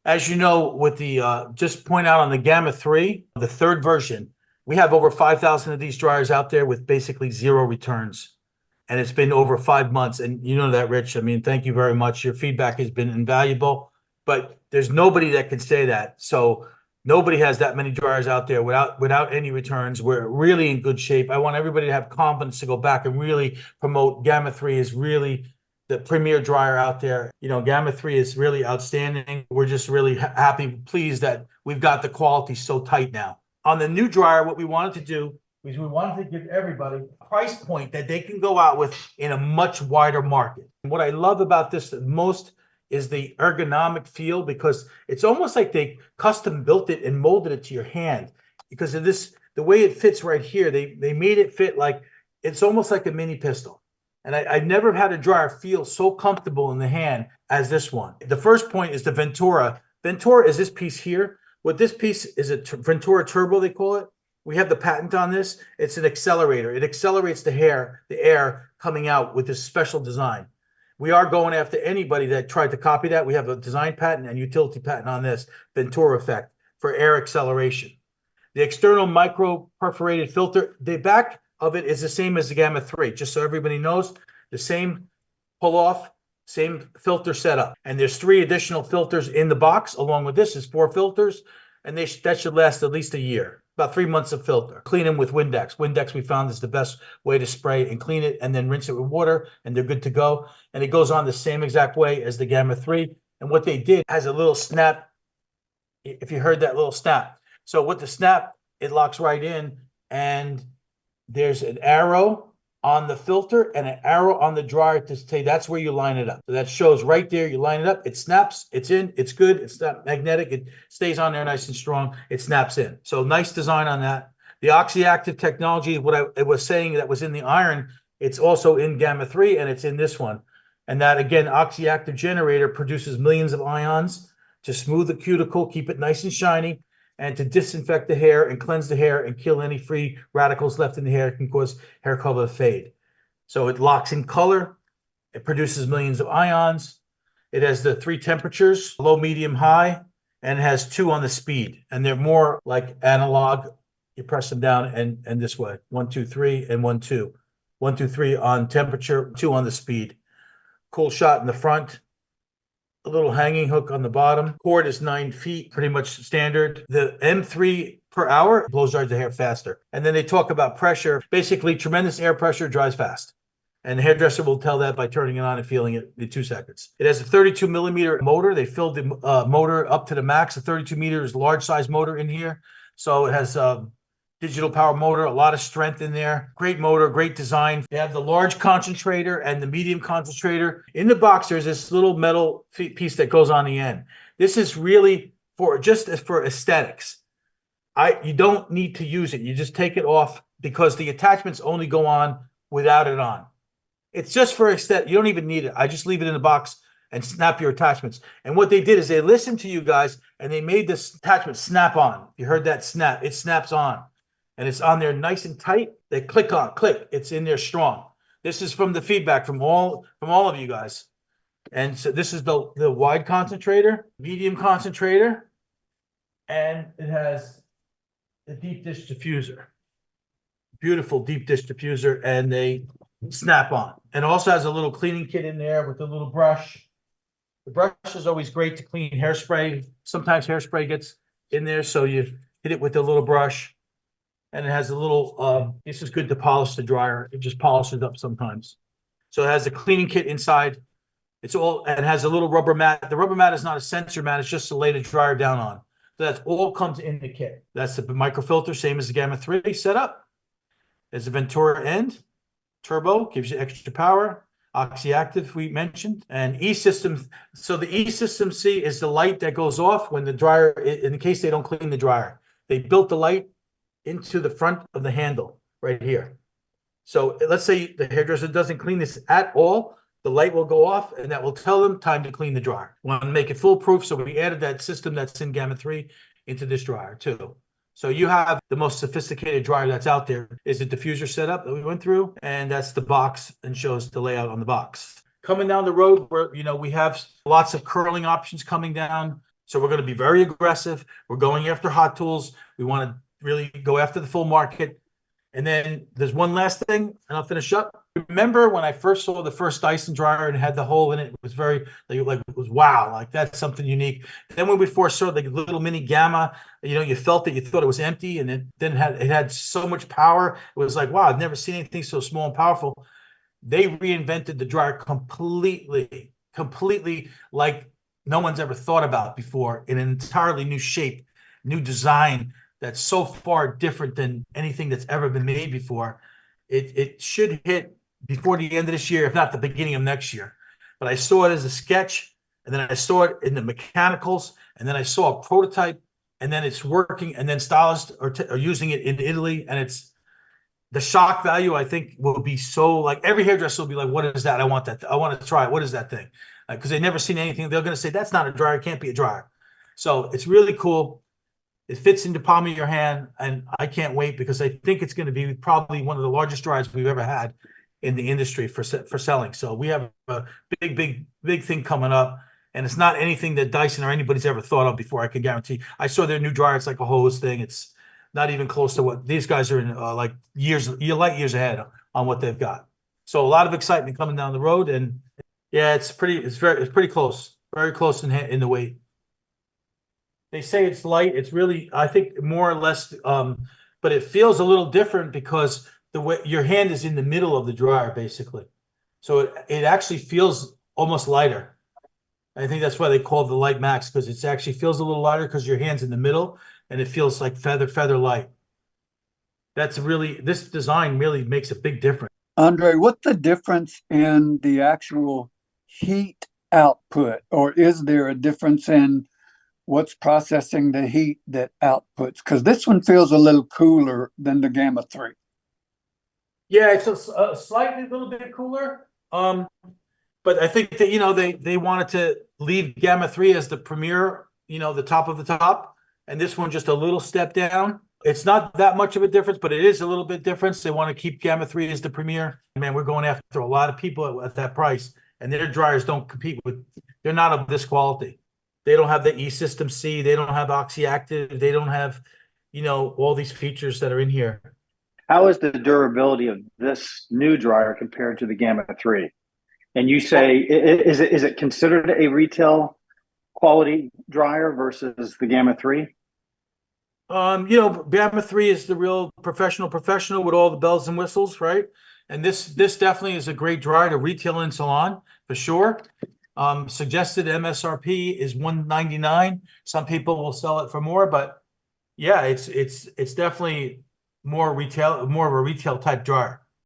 As you know, with the just point out on the Gamma 3, the third version, we have over 5,000 of these dryers out there with basically zero returns. And it's been over 5 months. And you know that, Rich. I mean, thank you very much. Your feedback has been invaluable, but there's nobody that can say that. So nobody has that many dryers out there without any returns. We're really in good shape. I want everybody to have confidence to go back and really promote Gamma 3 is really the premier dryer out there. You know, Gamma 3 is really outstanding. We're just really happy, pleased that we've got the quality so tight now. On the new dryer, what we wanted to do is we wanted to give everybody a price point that they can go out with in a much wider market. And what I love about this the most is the ergonomic feel, because it's almost like they custom built it and molded it to your hand because of this, the way it fits right here. They made it fit like, it's almost like a mini pistol. And I've never had a dryer feel so comfortable in the hand as this one. The first point is the Ventura. Ventura is this piece here. What this piece is a Venturi Turbo, they call it. We have the patent on this. It's an accelerator. It accelerates the air coming out with this special design. We are going after anybody that tried to copy that. We have a design patent and utility patent on this Venturi effect for air acceleration. The external micro-perforated filter, the back of it is the same as the Gamma 3, just so everybody knows, the same pull-off, same filter setup. And there's 3 additional filters in the box. Along with this is 4 filters, and that should last at least a year. About 3 months of filter. Clean them with Windex. Windex we found is the best way to spray and clean it, and then rinse it with water, and they're good to go. And it goes on the same exact way as the Gamma 3. And what they did has a little snap, if you heard that little snap. So with the snap, it locks right in, and there's an arrow on the filter and an arrow on the dryer to say that's where you line it up. So that shows right there, you line it up, it snaps, it's in, it's good, it's not magnetic, it stays on there nice and strong, it snaps in. So nice design on that. The Oxy-Active Technology, what I was saying that was in the iron, it's also in Gamma 3 and it's in this one. And that, again, Oxy-Active generator produces millions of ions to smooth the cuticle, keep it nice and shiny, and to disinfect the hair and cleanse the hair and kill any free radicals left in the hair that can cause hair color to fade. So it locks in color. It produces millions of ions. It has the 3 temperatures, low, medium, high, and it has 2 on the speed. And they're more like analog. You press them down and this way, 1, 2, 3, and 1, 2. 1, 2, 3 on temperature, 2 on the speed. Cool shot in the front. A little hanging hook on the bottom. Cord is 9 feet, pretty much standard. The M3 per hour blows dries the hair faster. And then they talk about pressure. Basically, tremendous air pressure dries fast. And the hairdresser will tell that by turning it on and feeling it in 2 seconds. It has a 32 millimeter motor. They filled the motor up to the max. A 32 meters large size motor in here. So it has digital power motor, a lot of strength in there. Great motor, great design. They have the large concentrator and the medium concentrator. In the box, there's this little metal piece that goes on the end. This is really just for aesthetics. You don't need to use it. You just take it off because the attachments only go on without it on. It's just for aesthetic. You don't even need it. I just leave it in the box and snap your attachments. And what they did is they listened to you guys and they made this attachment snap on. You heard that snap. It snaps on. And it's on there nice and tight. They click. It's in there strong. This is from the feedback from all of you guys. And so this is the wide concentrator, medium concentrator, and it has the deep dish diffuser. Beautiful deep dish diffuser, and they snap on. And also has a little cleaning kit in there with a little brush. The brush is always great to clean hairspray. Sometimes hairspray gets in there, so you hit it with a little brush. And it has a little, this is good to polish the dryer. It just polishes up sometimes. So it has a cleaning kit inside. It has a little rubber mat. The rubber mat is not a sensor mat. It's just to lay the dryer down on. So that all comes in the kit. That's the microfilter, same as the Gamma 3 setup. There's a Venturi end. Turbo, gives you extra power. Oxy-Active, we mentioned. And E-System. So the E-System C is the light that goes off when the dryer, in case they don't clean the dryer. They built the light into the front of the handle right here. So let's say the hairdresser doesn't clean this at all, the light will go off and that will tell them time to clean the dryer. We want to make it foolproof, so we added that system that's in Gamma 3 into this dryer too. So you have the most sophisticated dryer that's out there is the diffuser setup that we went through, and that's the box and shows the layout on the box. Coming down the road, where we have lots of curling options coming down. So we're going to be very aggressive. We're going after hot tools. We want to really go after the full market. And then there's one last thing, and I'll finish up. Remember when I first saw the first Dyson dryer and it had the hole in it? It was very like it was wow, like that's something unique. Then when we first saw the little mini Gamma, you felt it, you thought it was empty, and it had so much power. It was like wow, I've never seen anything so small and powerful. They reinvented the dryer completely like no one's ever thought about before in an entirely new shape, new design that's so far different than anything that's ever been made before. It should hit before the end of this year, if not the beginning of next year. But I saw it as a sketch, and then I saw it in the mechanicals, and then I saw a prototype, and then it's working, and then stylists are using it in Italy, and it's the shock value, I think, will be so like every hairdresser will be like, what is that? I want that. I want to try it. What is that thing? Because they've never seen anything. They're going to say, that's not a dryer. It can't be a dryer. So it's really cool. It fits in the palm of your hand, and I can't wait because I think it's going to be probably one of the largest dryers we've ever had in the industry for selling. So we have a big thing coming up, and it's not anything that Dyson or anybody's ever thought of before. I can guarantee. I saw their new dryer; it's like a hose thing. It's not even close to what these guys are in. Like light years ahead on what they've got. So a lot of excitement coming down the road, and yeah, it's pretty close, very close in the weight. They say it's light. It's really, I think, more or less, but it feels a little different because the way your hand is in the middle of the dryer, basically. So it actually feels almost lighter. I think that's why they call it the Lite Max, because it actually feels a little lighter because your hand's in the middle and it feels like feather light. This design really makes a big difference. Andre, what's the difference in the actual heat output, or is there a difference in what's processing the heat that outputs? Because this one feels a little cooler than the Gamma 3. Yeah, it's a slightly little bit cooler. But I think that they wanted to leave Gamma 3 as the premier, the top of the top, and this one just a little step down. It's not that much of a difference, but it is a little bit difference. They want to keep Gamma 3 as the premier. Man, we're going after a lot of people at that price, and their dryers don't compete with. They're not of this quality. They don't have the E-System C. They don't have Oxy-Active. They don't have, all these features that are in here. How is the durability of this new dryer compared to the Gamma 3? And you say, is it considered a retail quality dryer versus the Gamma 3? Gamma 3 is the real professional with all the bells and whistles, right? And this definitely is a great dryer to retail in salon for sure. Suggested MSRP is $199. Some people will sell it for more, but yeah, it's definitely more of a retail type dryer.